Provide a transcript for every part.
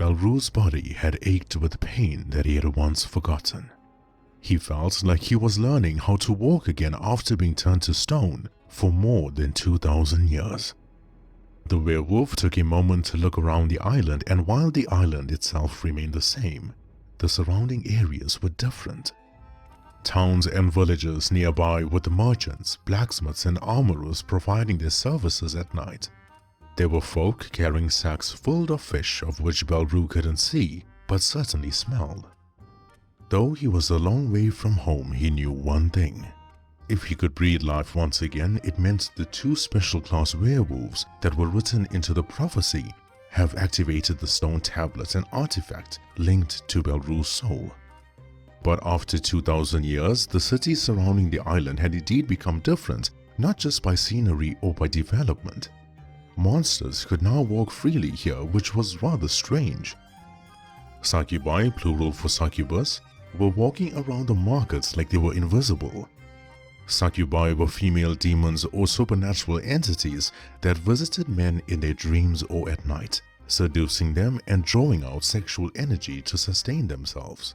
Belru's body had ached with pain that he had once forgotten. He felt like he was learning how to walk again after being turned to stone for more than 2,000 years. The werewolf took a moment to look around the island, and while the island itself remained the same, the surrounding areas were different. Towns and villages nearby with merchants, blacksmiths and armorers providing their services at night. There were folk carrying sacks full of fish of which Belru couldn't see, but certainly smelled. Though he was a long way from home, he knew one thing. If he could breathe life once again, it meant the 2 special class werewolves that were written into the prophecy have activated the stone tablet, an artifact linked to Belru's soul. But after 2,000 years, the cities surrounding the island had indeed become different, not just by scenery or by development. Monsters could now walk freely here, which was rather strange. Succubi, plural for succubus, were walking around the markets like they were invisible. Succubi were female demons or supernatural entities that visited men in their dreams or at night, seducing them and drawing out sexual energy to sustain themselves.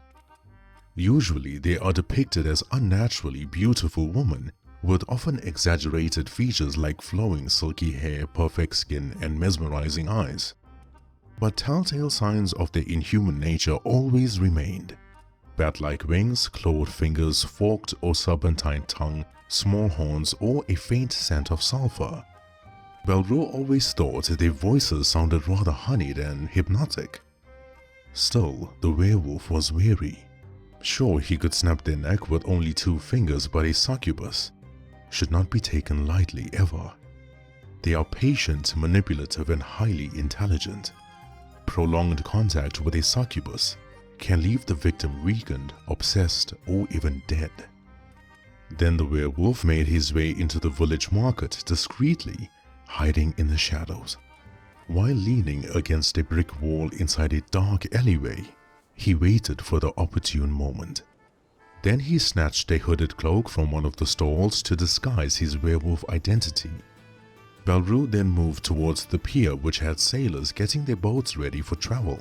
Usually, they are depicted as unnaturally beautiful women with often exaggerated features like flowing silky hair, perfect skin, and mesmerizing eyes. But telltale signs of their inhuman nature always remained. Bat-like wings, clawed fingers, forked or serpentine tongue, small horns, or a faint scent of sulfur. Belru always thought their voices sounded rather honeyed and hypnotic. Still, the werewolf was wary. Sure, he could snap their neck with only 2 fingers, but a succubus should not be taken lightly ever. They are patient, manipulative, and highly intelligent. Prolonged contact with a succubus can leave the victim weakened, obsessed, or even dead. Then the werewolf made his way into the village market discreetly, hiding in the shadows. While leaning against a brick wall inside a dark alleyway, he waited for the opportune moment. Then he snatched a hooded cloak from one of the stalls to disguise his werewolf identity. Belru then moved towards the pier, which had sailors getting their boats ready for travel.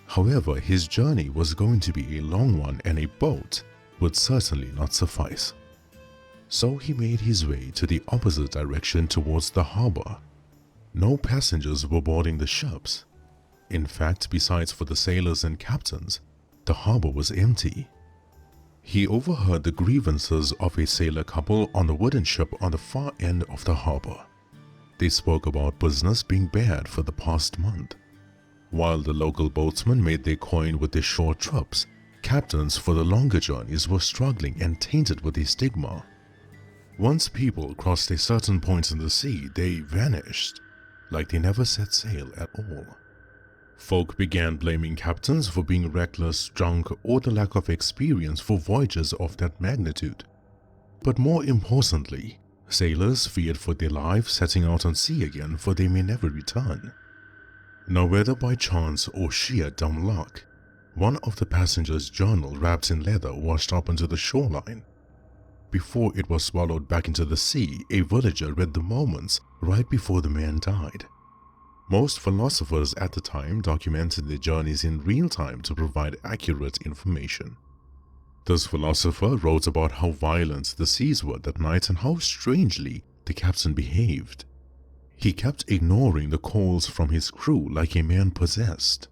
However, his journey was going to be a long one, and a boat would certainly not suffice. So he made his way to the opposite direction towards the harbor. No passengers were boarding the ships. In fact, besides for the sailors and captains, the harbor was empty. He overheard the grievances of a sailor couple on the wooden ship on the far end of the harbor. They spoke about business being bad for the past month. While the local boatsmen made their coin with their short trips, captains for the longer journeys were struggling and tainted with a stigma. Once people crossed a certain point in the sea, they vanished, like they never set sail at all. Folk began blaming captains for being reckless, drunk, or the lack of experience for voyages of that magnitude. But more importantly, sailors feared for their lives setting out on sea again, for they may never return. Now, whether by chance or sheer dumb luck, one of the passengers' journal wrapped in leather washed up onto the shoreline. Before it was swallowed back into the sea, a villager read the moments right before the man died. Most philosophers at the time documented their journeys in real time to provide accurate information. This philosopher wrote about how violent the seas were that night and how strangely the captain behaved. He kept ignoring the calls from his crew like a man possessed.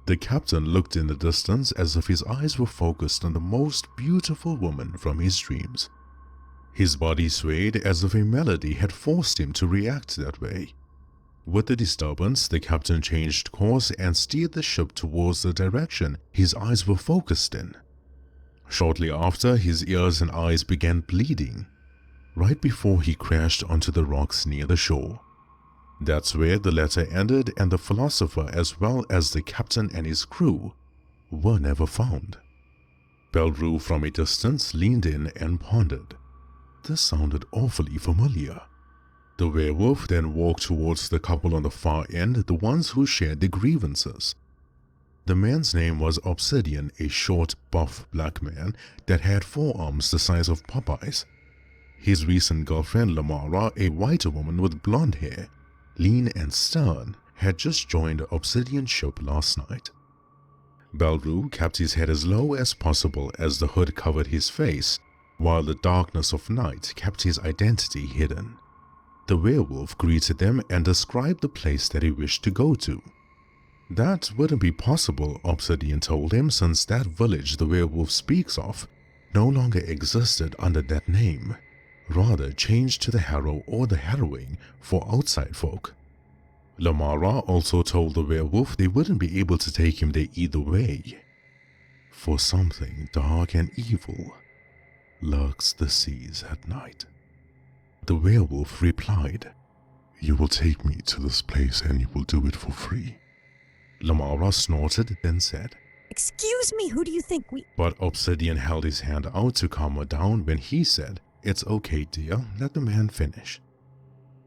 The captain looked in the distance as if his eyes were focused on the most beautiful woman from his dreams. His body swayed as if a melody had forced him to react that way. With the disturbance, the captain changed course and steered the ship towards the direction his eyes were focused in. Shortly after, his ears and eyes began bleeding, right before he crashed onto the rocks near the shore. That's where the letter ended, and the philosopher as well as the captain and his crew were never found. Belru from a distance leaned in and pondered. This sounded awfully familiar. The werewolf then walked towards the couple on the far end, the ones who shared the grievances. The man's name was Obsidian, a short, buff black man that had forearms the size of Popeye's. His recent girlfriend Lamara, a white woman with blonde hair, lean and stern, had just joined the Obsidian ship last night. Belru kept his head as low as possible as the hood covered his face, while the darkness of night kept his identity hidden. The werewolf greeted them and described the place that he wished to go to. That wouldn't be possible, Obsidian told him, since that village the werewolf speaks of no longer existed under that name, rather changed to the Harrow or the Harrowing for outside folk. Lamara also told the werewolf they wouldn't be able to take him there either way. For something dark and evil lurks the seas at night. The werewolf replied, "You will take me to this place and you will do it for free." Lamara snorted, then said, "Excuse me, who do you think we—" But Obsidian held his hand out to calm her down when he said, "It's okay, dear, let the man finish.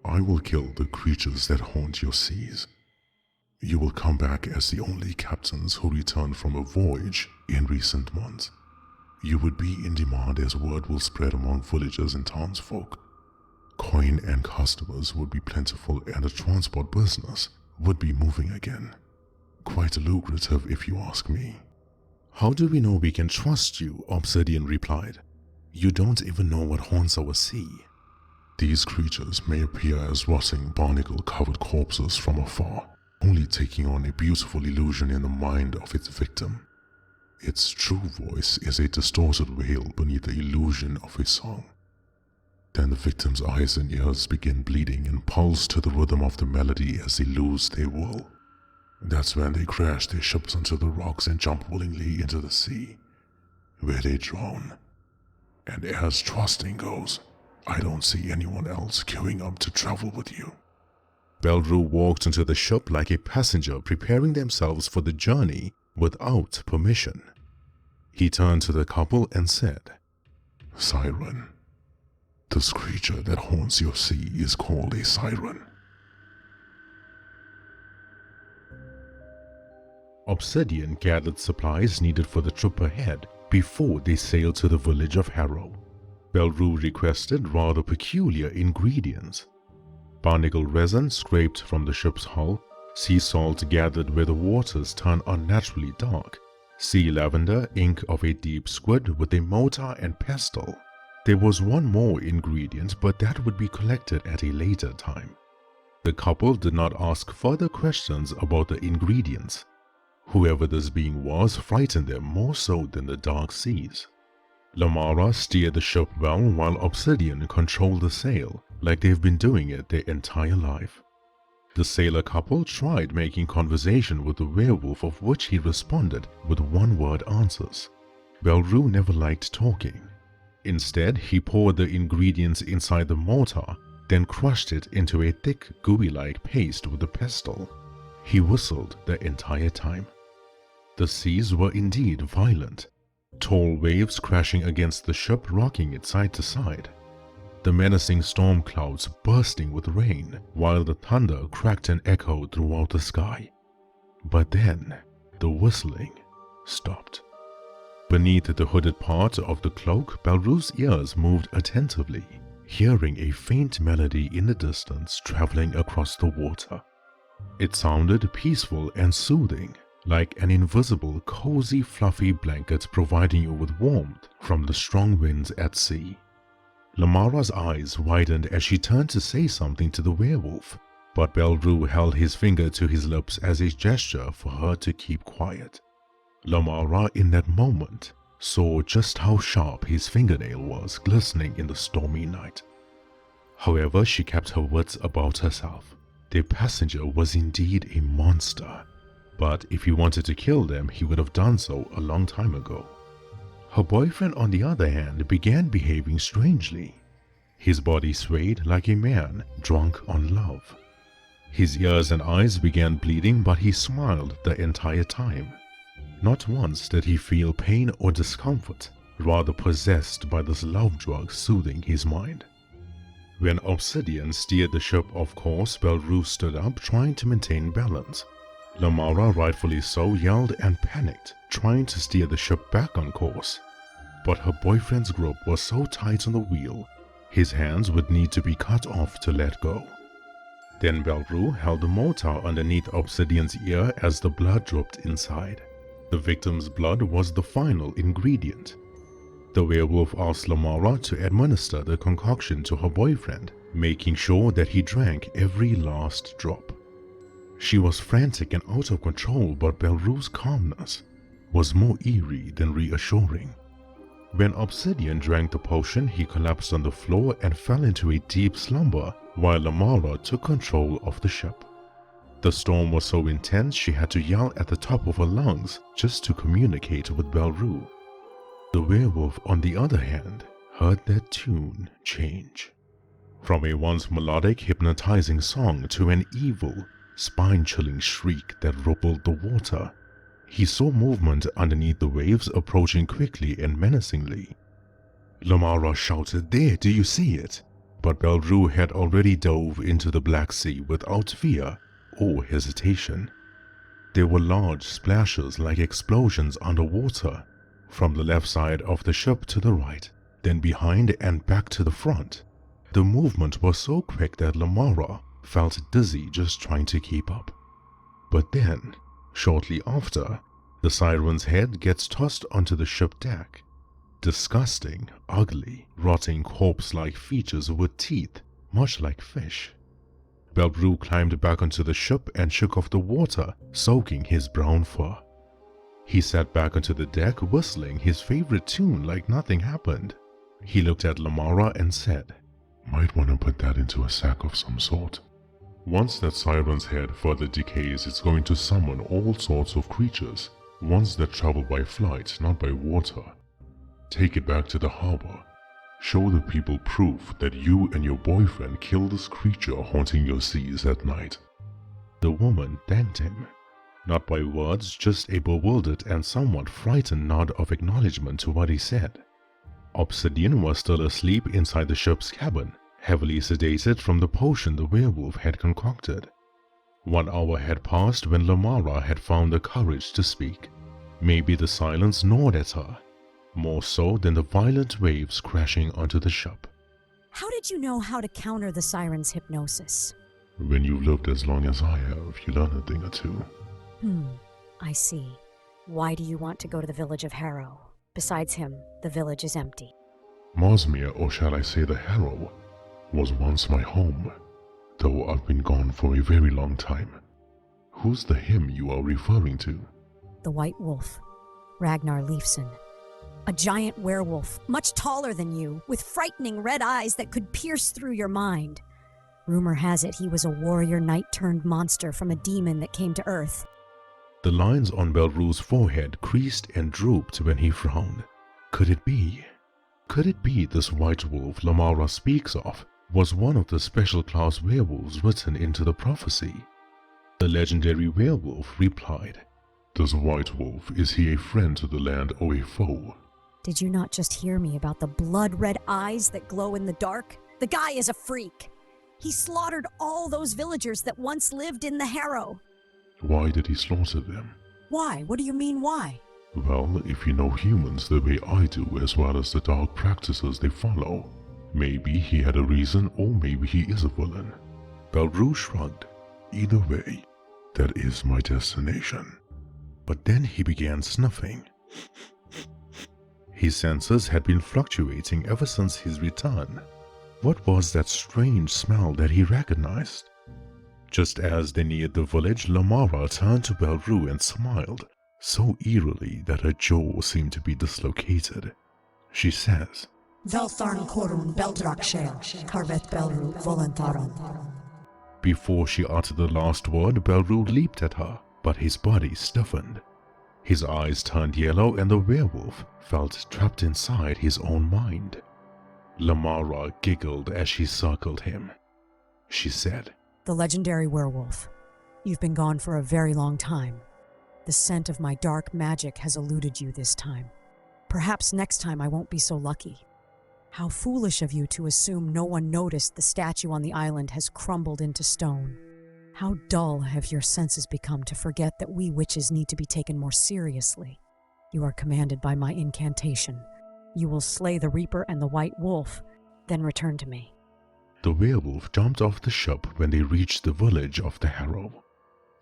I will kill the creatures that haunt your seas. You will come back as the only captains who returned from a voyage in recent months. You would be in demand as word will spread among villagers and townsfolk. Coin and customers would be plentiful and the transport business would be moving again. Quite lucrative if you ask me." "How do we know we can trust you?" Obsidian replied. "You don't even know what haunts our sea." "These creatures may appear as rotting, barnacle-covered corpses from afar, only taking on a beautiful illusion in the mind of its victim. Its true voice is a distorted wail beneath the illusion of a song. Then the victim's eyes and ears begin bleeding and pulse to the rhythm of the melody as they lose their will. That's when they crash their ships onto the rocks and jump willingly into the sea, where they drown. And as trusting goes, I don't see anyone else queuing up to travel with you." Belru walked into the ship like a passenger preparing themselves for the journey without permission. He turned to the couple and said, "Siren. This creature that haunts your sea is called a siren." Obsidian gathered supplies needed for the trip ahead before they sailed to the village of Harrow. Belru requested rather peculiar ingredients: barnacle resin scraped from the ship's hull, sea salt gathered where the waters turn unnaturally dark, sea lavender, ink of a deep squid with a mortar and pestle. There was one more ingredient, but that would be collected at a later time. The couple did not ask further questions about the ingredients. Whoever this being was frightened them more so than the dark seas. Lamara steered the ship well while Obsidian controlled the sail like they've been doing it their entire life. The sailor couple tried making conversation with the werewolf, of which he responded with one-word answers. Belru never liked talking. Instead, he poured the ingredients inside the mortar, then crushed it into a thick, gooey-like paste with a pestle. He whistled the entire time. The seas were indeed violent, tall waves crashing against the ship, rocking it side to side. The menacing storm clouds bursting with rain, while the thunder cracked and echoed throughout the sky. But then, the whistling stopped. Beneath the hooded part of the cloak, Belru's ears moved attentively, hearing a faint melody in the distance traveling across the water. It sounded peaceful and soothing, like an invisible, cozy, fluffy blanket providing you with warmth from the strong winds at sea. Lamara's eyes widened as she turned to say something to the werewolf, but Belru held his finger to his lips as a gesture for her to keep quiet. Lamara, in that moment, saw just how sharp his fingernail was glistening in the stormy night. However, she kept her wits about herself. Their passenger was indeed a monster, but if he wanted to kill them, he would have done so a long time ago. Her boyfriend, on the other hand, began behaving strangely. His body swayed like a man drunk on love. His ears and eyes began bleeding, but he smiled the entire time. Not once did he feel pain or discomfort, rather possessed by this love drug soothing his mind. When Obsidian steered the ship off course, Belru stood up, trying to maintain balance. Lamara, rightfully so, yelled and panicked, trying to steer the ship back on course. But her boyfriend's grip was so tight on the wheel, his hands would need to be cut off to let go. Then Belru held the mortar underneath Obsidian's ear as the blood dropped inside. The victim's blood was the final ingredient. The werewolf asked Lamara to administer the concoction to her boyfriend, making sure that he drank every last drop. She was frantic and out of control, but Belru's calmness was more eerie than reassuring. When Obsidian drank the potion, he collapsed on the floor and fell into a deep slumber while Lamara took control of the ship. The storm was so intense she had to yell at the top of her lungs just to communicate with Belru. The werewolf, on the other hand, heard their tune change. From a once melodic, hypnotizing song to an evil, spine-chilling shriek that rippled the water, he saw movement underneath the waves approaching quickly and menacingly. Lamara shouted, "There, do you see it?" But Belru had already dove into the Black Sea without fear or hesitation. There were large splashes like explosions underwater, from the left side of the ship to the right, then behind and back to the front. The movement was so quick that Lamara felt dizzy just trying to keep up. But then, shortly after, the siren's head gets tossed onto the ship deck. Disgusting, ugly, rotting corpse-like features with teeth, much like fish. Belru climbed back onto the ship and shook off the water, soaking his brown fur. He sat back onto the deck, whistling his favorite tune like nothing happened. He looked at Lamara and said, "Might want to put that into a sack of some sort. Once that siren's head further decays, it's going to summon all sorts of creatures, ones that travel by flight, not by water. Take it back to the harbor. Show the people proof that you and your boyfriend killed this creature haunting your seas at night." The woman thanked him, not by words, just a bewildered and somewhat frightened nod of acknowledgement to what he said. Obsidian was still asleep inside the ship's cabin, heavily sedated from the potion the werewolf had concocted. 1 hour had passed when Lamara had found the courage to speak. Maybe the silence gnawed at her, more so than the violent waves crashing onto the ship. How did you know how to counter the siren's hypnosis? When you've lived as long as I have, you learn a thing or two. I see. Why do you want to go to the village of Harrow? Besides him, the village is empty. Marsmere, or shall I say the Harrow, was once my home, though I've been gone for a very long time. Who's the him you are referring to? The White Wolf, Ragnar Liefsson. A giant werewolf, much taller than you, with frightening red eyes that could pierce through your mind. Rumor has it he was a warrior-knight-turned-monster from a demon that came to Earth. The lines on Belru's forehead creased and drooped when he frowned. Could it be? Could it be this white wolf Lamara speaks of was one of the special class werewolves written into the prophecy? The legendary werewolf replied, "This white wolf, is he a friend to the land or a foe?" Did you not just hear me about the blood-red eyes that glow in the dark? The guy is a freak. He slaughtered all those villagers that once lived in the Harrow. Why did he slaughter them? Why? What do you mean, why? Well, if you know humans the way I do, as well as the dark practices they follow, maybe he had a reason, or maybe he is a villain. Belru shrugged. Either way, that is my destination. But then he began snuffing. His senses had been fluctuating ever since his return. What was that strange smell that he recognized? Just as they neared the village, Lamara turned to Belru and smiled, so eerily that her jaw seemed to be dislocated. She says, Veltharn Korun Beldrakshel, Karbeth Belru Volantharon. Before she uttered the last word, Belru leaped at her, but his body stiffened. His eyes turned yellow and the werewolf felt trapped inside his own mind. Lamara giggled as she circled him. She said, The legendary werewolf. You've been gone for a very long time. The scent of my dark magic has eluded you this time. Perhaps next time I won't be so lucky. How foolish of you to assume no one noticed the statue on the island has crumbled into stone. How dull have your senses become to forget that we witches need to be taken more seriously. You are commanded by my incantation. You will slay the Reaper and the White Wolf, then return to me. The werewolf jumped off the ship when they reached the village of the Harrow.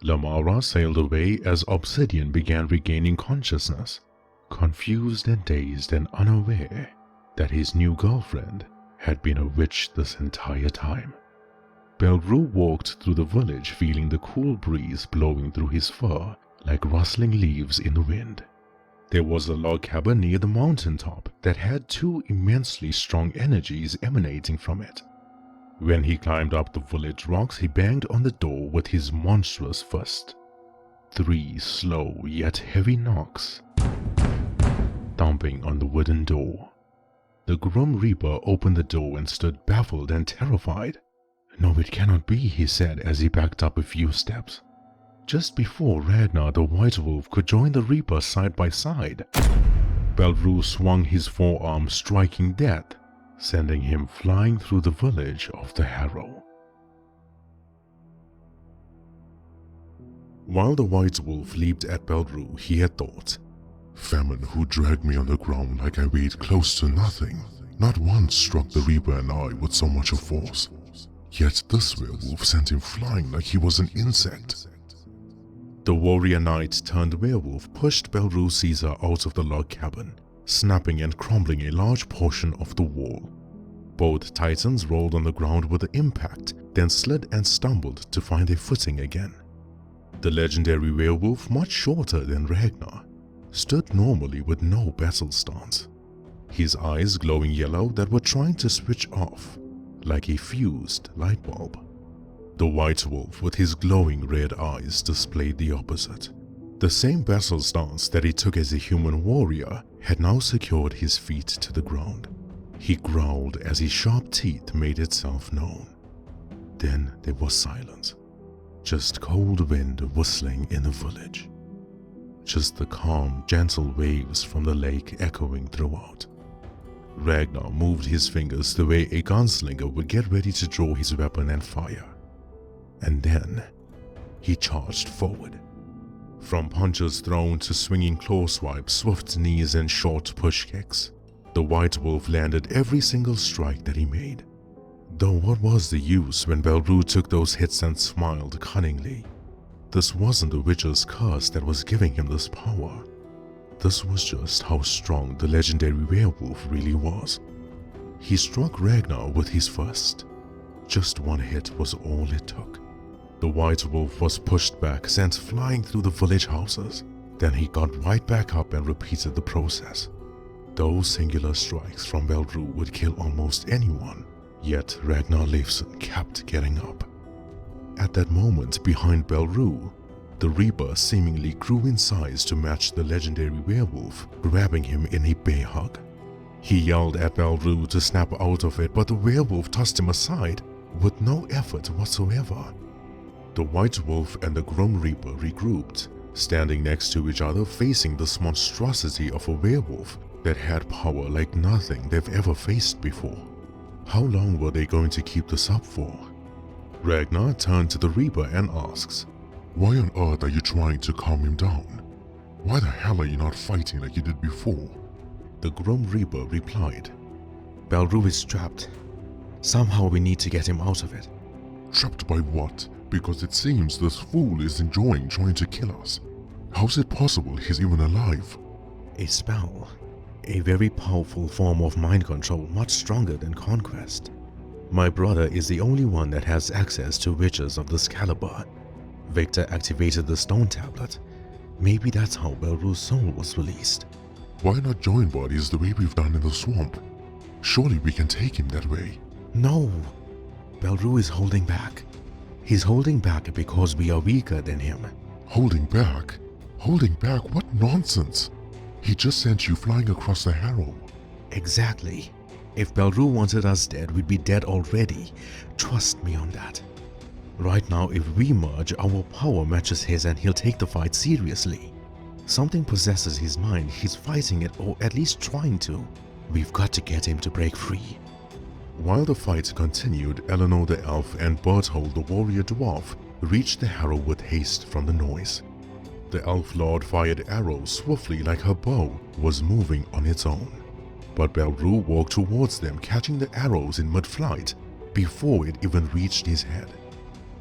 Lamara sailed away as Obsidian began regaining consciousness, confused and dazed and unaware that his new girlfriend had been a witch this entire time. Belru walked through the village feeling the cool breeze blowing through his fur like rustling leaves in the wind. There was a log cabin near the mountaintop that had two immensely strong energies emanating from it. When he climbed up the village rocks, he banged on the door with his monstrous fist. 3 slow yet heavy knocks, thumping on the wooden door. The Grim Reaper opened the door and stood baffled and terrified. "No, it cannot be," he said as he backed up a few steps. Just before Ragnar the White Wolf could join the Reaper side by side, Belru swung his forearm, striking death, sending him flying through the village of the Harrow. While the White Wolf leaped at Belru, he had thought, Famine, who dragged me on the ground like I weighed close to nothing, not once struck the Reaper and I with so much of force. Yet this werewolf sent him flying like he was an insect. The warrior-knight-turned-werewolf pushed Belru Caesar out of the log cabin, snapping and crumbling a large portion of the wall. Both titans rolled on the ground with the impact, then slid and stumbled to find their footing again. The legendary werewolf, much shorter than Ragnar, stood normally with no battle stance, his eyes glowing yellow that were trying to switch off like a fused light bulb. The White Wolf with his glowing red eyes displayed the opposite. The same battle stance that he took as a human warrior had now secured his feet to the ground. He growled as his sharp teeth made itself known. Then there was silence. Just cold wind whistling in the village. Just the calm, gentle waves from the lake echoing throughout. Ragnar moved his fingers the way a gunslinger would get ready to draw his weapon and fire. And then he charged forward. From punches thrown to swinging claw swipes, swift knees and short push kicks, the White Wolf landed every single strike that he made. Though what was the use when Belru took those hits and smiled cunningly? This wasn't the witch's curse that was giving him this power. This was just how strong the legendary werewolf really was. He struck Ragnar with his fist. Just one hit was all it took. The White Wolf was pushed back, sent flying through the village houses. Then he got right back up and repeated the process. Those singular strikes from Belru would kill almost anyone, yet Ragnar Liefsson kept getting up. At that moment, behind Belru, the Reaper seemingly grew in size to match the legendary werewolf, grabbing him in a bear hug. He yelled at Belru to snap out of it, but the werewolf tossed him aside with no effort whatsoever. The White Wolf and the Grim Reaper regrouped, standing next to each other facing this monstrosity of a werewolf that had power like nothing they've ever faced before. How long were they going to keep this up for? Ragnar turned to the Reaper and asks, Why on earth are you trying to calm him down? Why the hell are you not fighting like you did before? The Grim Reaper replied, Belru is trapped. Somehow we need to get him out of it. Trapped by what? Because it seems this fool is enjoying trying to kill us. How's it possible he's even alive? A spell. A very powerful form of mind control, much stronger than conquest. My brother is the only one that has access to witches of this caliber. Victor activated the stone tablet. Maybe that's how Belru's soul was released. Why not join bodies the way we've done in the swamp? Surely we can take him that way. No. Belru is holding back. He's holding back because we are weaker than him. Holding back? Holding back? What nonsense! He just sent you flying across the Harrow. Exactly. If Belru wanted us dead, we'd be dead already. Trust me on that. Right now, if we merge, our power matches his and he'll take the fight seriously. Something possesses his mind. He's fighting it, or at least trying to. We've got to get him to break free. While the fight continued, Eleanor the elf and Berthold the warrior dwarf reached the Harrow with haste from the noise. The elf lord fired arrows swiftly like her bow was moving on its own. But Belru walked towards them, catching the arrows in mid-flight before it even reached his head.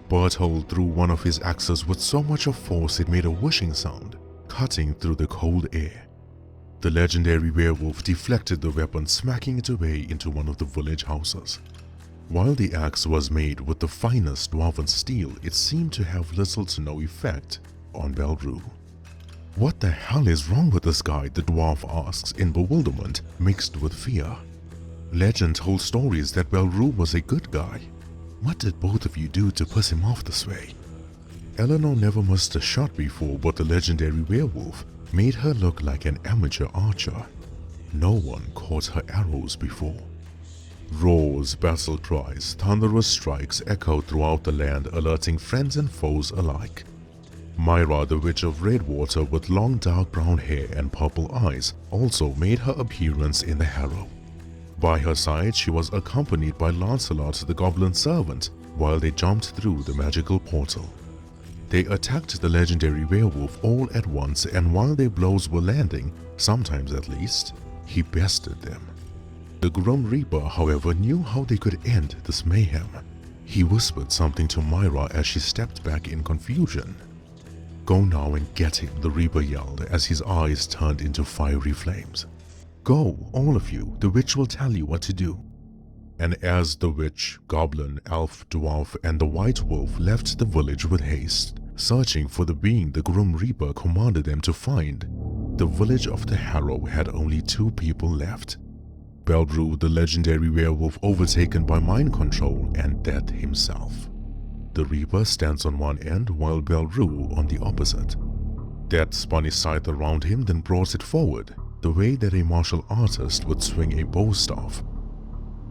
Berthold threw one of his axes with so much of force it made a whooshing sound, cutting through the cold air. The legendary werewolf deflected the weapon, smacking it away into one of the village houses. While the axe was made with the finest dwarven steel, it seemed to have little to no effect on Belru. "What the hell is wrong with this guy?" the dwarf asks in bewilderment mixed with fear. Legend told stories that Belru was a good guy. What did both of you do to piss him off this way? Eleanor never missed a shot before, but the legendary werewolf made her look like an amateur archer. No one caught her arrows before. Roars, battle cries, thunderous strikes echoed throughout the land, alerting friends and foes alike. Myra, the Witch of Redwater with long dark brown hair and purple eyes, also made her appearance in the Harrow. By her side, she was accompanied by Lancelot, the goblin servant, while they jumped through the magical portal. They attacked the legendary werewolf all at once, and while their blows were landing, sometimes at least, he bested them. The Grim Reaper, however, knew how they could end this mayhem. He whispered something to Myra as she stepped back in confusion. "Go now and get him," the Reaper yelled as his eyes turned into fiery flames. "Go, all of you, the witch will tell you what to do." And as the witch, goblin, elf, dwarf, and the white wolf left the village with haste, searching for the being the Grim Reaper commanded them to find, the village of the Harrow had only 2 people left. Belru, the legendary werewolf overtaken by mind control, and Death himself. The Reaper stands on one end while Belru on the opposite. Death spun his scythe around him, then brought it forward, the way that a martial artist would swing a bow staff.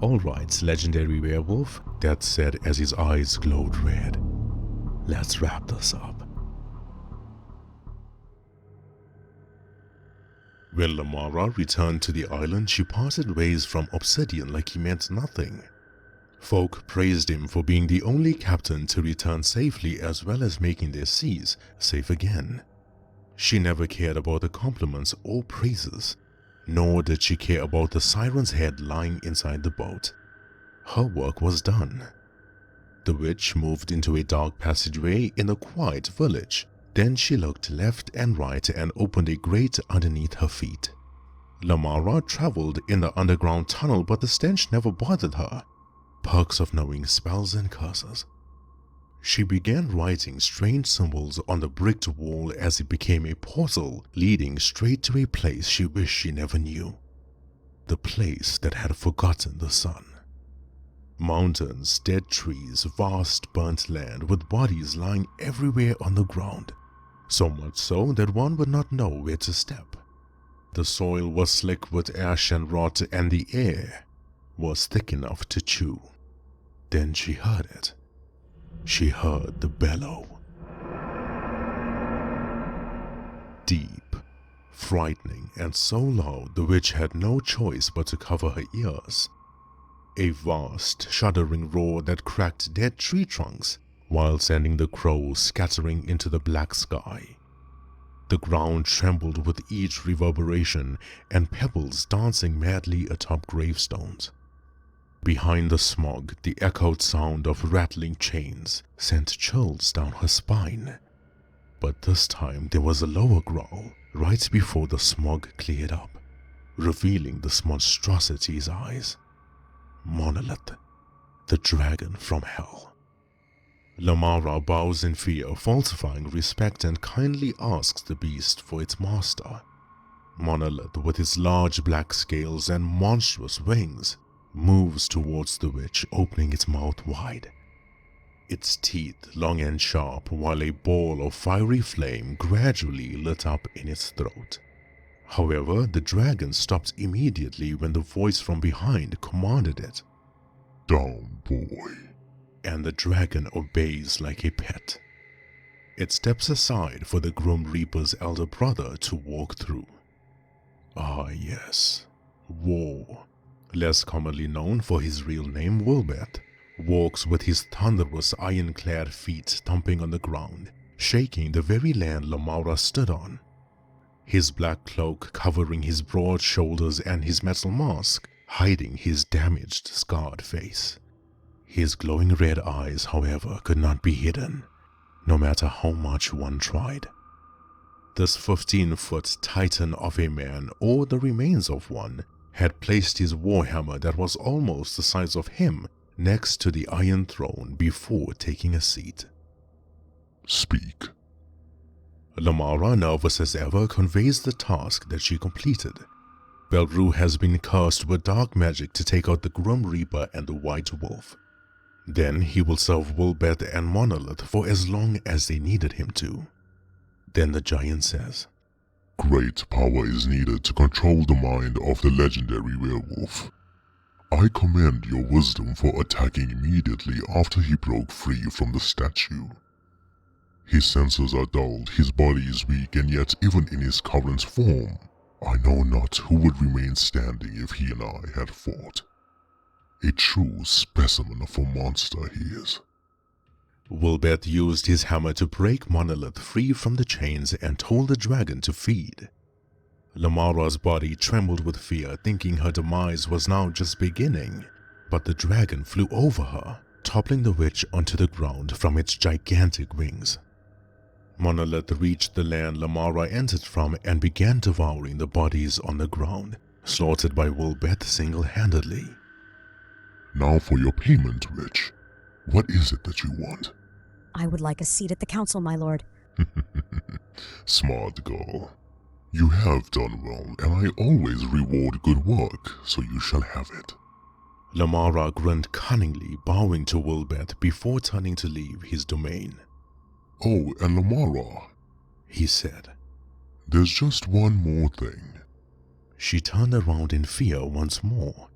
"All right, legendary werewolf," Death said as his eyes glowed red. "Let's wrap this up." When Lamara returned to the island, she parted ways from Obsidian like he meant nothing. Folk praised him for being the only captain to return safely, as well as making their seas safe again. She never cared about the compliments or praises, nor did she care about the siren's head lying inside the boat. Her work was done. The witch moved into a dark passageway in a quiet village. Then she looked left and right and opened a grate underneath her feet. Lamara traveled in the underground tunnel, but the stench never bothered her. Perks of knowing spells and curses. She began writing strange symbols on the bricked wall as it became a portal leading straight to a place she wished she never knew. The place that had forgotten the sun. Mountains, dead trees, vast burnt land with bodies lying everywhere on the ground. So much so that one would not know where to step. The soil was slick with ash and rot, and the air was thick enough to chew. Then she heard it. She heard the bellow. Deep, frightening, and so loud the witch had no choice but to cover her ears. A vast, shuddering roar that cracked dead tree trunks while sending the crows scattering into the black sky. The ground trembled with each reverberation, and pebbles dancing madly atop gravestones. Behind the smog, the echoed sound of rattling chains sent chills down her spine. But this time there was a lower growl right before the smog cleared up, revealing this monstrosity's eyes. Monolith, the dragon from hell. Lamara bows in fear, falsifying respect, and kindly asks the beast for its master. Monolith, with its large black scales and monstrous wings, moves towards the witch, opening its mouth wide. Its teeth long and sharp, while a ball of fiery flame gradually lit up in its throat. However, the dragon stopped immediately when the voice from behind commanded it. "Down, boy." And the dragon obeys like a pet. It steps aside for the Grim Reaper's elder brother to walk through. Ah yes, War, less commonly known for his real name Wilbeth, walks with his thunderous iron-clad feet thumping on the ground, shaking the very land Lamara stood on. His black cloak covering his broad shoulders and his metal mask hiding his damaged, scarred face. His glowing red eyes, however, could not be hidden, no matter how much one tried. This 15-foot titan of a man, or the remains of one, had placed his warhammer that was almost the size of him next to the Iron Throne before taking a seat. Speak. Lamara, nervous as ever, conveys the task that she completed. Belru has been cursed with dark magic to take out the Grim Reaper and the White Wolf. Then he will serve Wilbeth and Monolith for as long as they needed him to. Then the giant says, Great power is needed to control the mind of the legendary werewolf. I commend your wisdom for attacking immediately after he broke free from the statue. His senses are dulled, his body is weak, and yet even in his current form, I know not who would remain standing if he and I had fought. A true specimen of a monster he is. Wilbeth used his hammer to break Monolith free from the chains and told the dragon to feed. Lamara's body trembled with fear, thinking her demise was now just beginning, but the dragon flew over her, toppling the witch onto the ground from its gigantic wings. Monolith reached the land Lamara entered from and began devouring the bodies on the ground, slaughtered by Wilbeth single-handedly. Now for your payment, witch. What is it that you want? I would like a seat at the council, my lord. Smart girl. You have done well, and I always reward good work, so you shall have it. Lamara grinned cunningly, bowing to Wilbeth before turning to leave his domain. Oh, and Lamara, he said, there's just one more thing. She turned around in fear once more.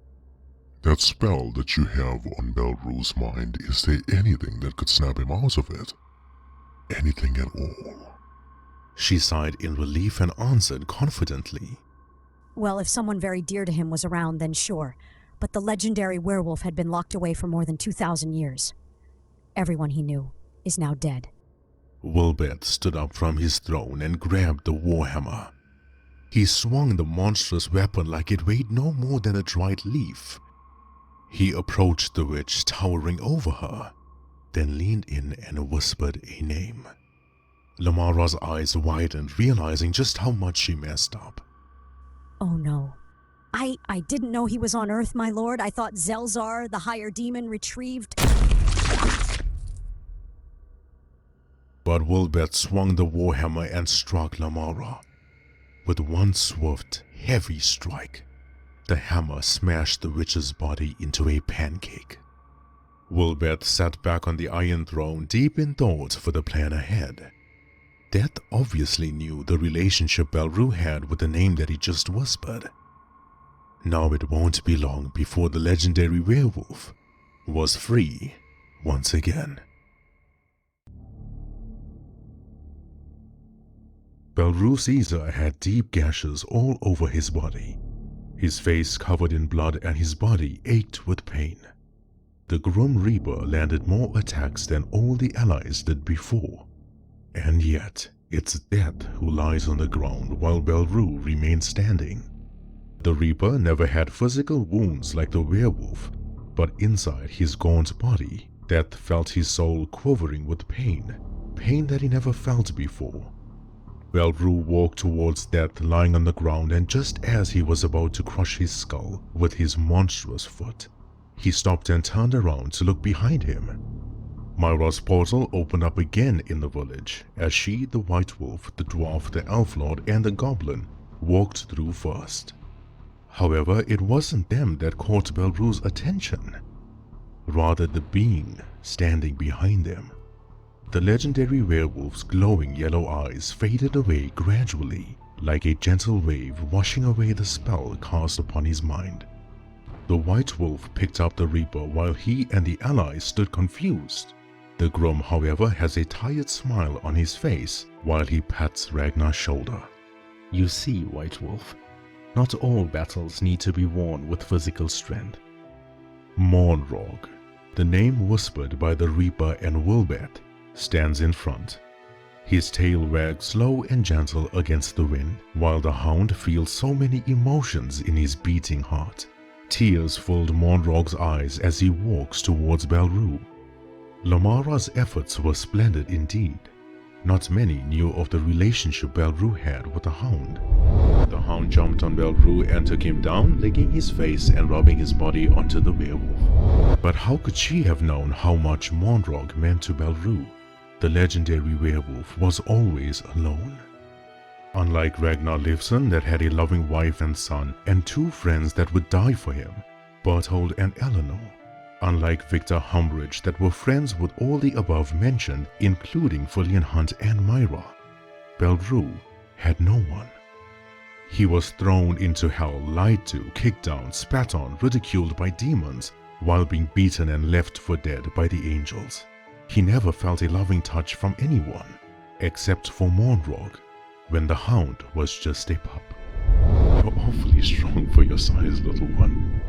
That spell that you have on Belru's mind, is there anything that could snap him out of it? Anything at all? She sighed in relief and answered confidently. Well, if someone very dear to him was around, then sure. But the legendary werewolf had been locked away for more than 2,000 years. Everyone he knew is now dead. Wilbeth stood up from his throne and grabbed the warhammer. He swung the monstrous weapon like it weighed no more than a dried leaf. He approached the witch, towering over her, then leaned in and whispered a name. Lamara's eyes widened, realizing just how much she messed up. Oh no. I didn't know he was on Earth, my lord. I thought Zelzar, the higher demon, retrieved... But Wilbeth swung the warhammer and struck Lamara. With one swift, heavy strike, the hammer smashed the witch's body into a pancake. Wilbeth sat back on the Iron Throne, deep in thought for the plan ahead. Death obviously knew the relationship Belru had with the name that he just whispered. Now it won't be long before the legendary werewolf was free once again. Belru Caesar had deep gashes all over his body. His face covered in blood and his body ached with pain. The Grim Reaper landed more attacks than all the allies did before. And yet, it's Death who lies on the ground while Belru remains standing. The Reaper never had physical wounds like the werewolf, but inside his gaunt body, Death felt his soul quivering with pain that he never felt before. Belru walked towards Death lying on the ground, and just as he was about to crush his skull with his monstrous foot, he stopped and turned around to look behind him. Myra's portal opened up again in the village as she, the White Wolf, the Dwarf, the Elf Lord, and the Goblin walked through first. However, it wasn't them that caught Belru's attention, rather the being standing behind them. The legendary werewolf's glowing yellow eyes faded away gradually, like a gentle wave washing away the spell cast upon his mind. The White Wolf picked up the Reaper while he and the allies stood confused. The Grim, however, has a tired smile on his face while he pats Ragnar's shoulder. You see, White Wolf, not all battles need to be won with physical strength. Mornrog, the name whispered by the Reaper and Wilbeth, stands in front. His tail wags slow and gentle against the wind, while the hound feels so many emotions in his beating heart. Tears filled Monrog's eyes as he walks towards Belru. Lamara's efforts were splendid indeed. Not many knew of the relationship Belru had with the hound. The hound jumped on Belru and took him down, licking his face and rubbing his body onto the werewolf. But how could she have known how much Monrog meant to Belru? The legendary werewolf was always alone. Unlike Ragnar Liefsson that had a loving wife and son and 2 friends that would die for him, Berthold and Eleanor. Unlike Victor Humbridge that were friends with all the above mentioned, including Fillion Hunt and Myra, Belru had no one. He was thrown into hell, lied to, kicked down, spat on, ridiculed by demons, while being beaten and left for dead by the angels. He never felt a loving touch from anyone, except for Monrog, when the hound was just a pup. You're awfully strong for your size, little one.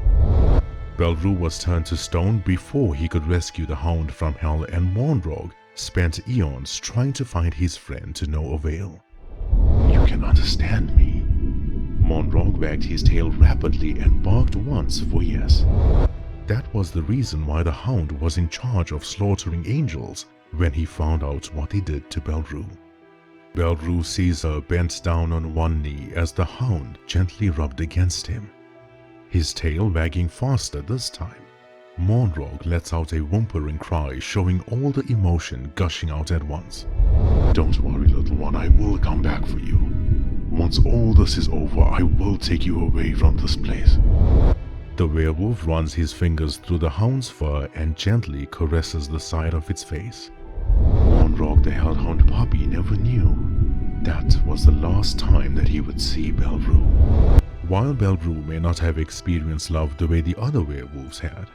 Belru was turned to stone before he could rescue the hound from hell, and Monrog spent eons trying to find his friend to no avail. You can understand me. Monrog wagged his tail rapidly and barked once for yes. That was the reason why the hound was in charge of slaughtering angels when he found out what they did to Belru. Belru Caesar bent down on one knee as the hound gently rubbed against him. His tail wagging faster this time. Monrog lets out a whimpering cry, showing all the emotion gushing out at once. Don't worry, little one, I will come back for you. Once all this is over, I will take you away from this place. The werewolf runs his fingers through the hound's fur and gently caresses the side of its face. Monrog the hellhound puppy never knew. That was the last time that he would see Belru. While Belru may not have experienced love the way the other werewolves had,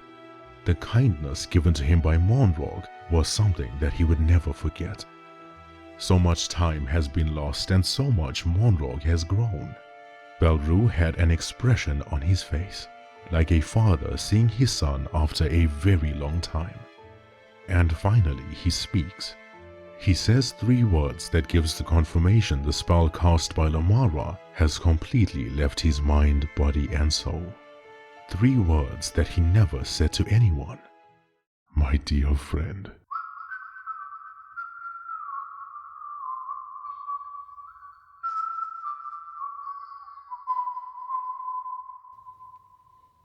the kindness given to him by Monrog was something that he would never forget. So much time has been lost and so much Monrog has grown. Belru had an expression on his face, like a father seeing his son after a very long time. And finally he speaks. He says 3 words that gives the confirmation the spell cast by Lamara has completely left his mind, body and soul. 3 words that he never said to anyone. My dear friend,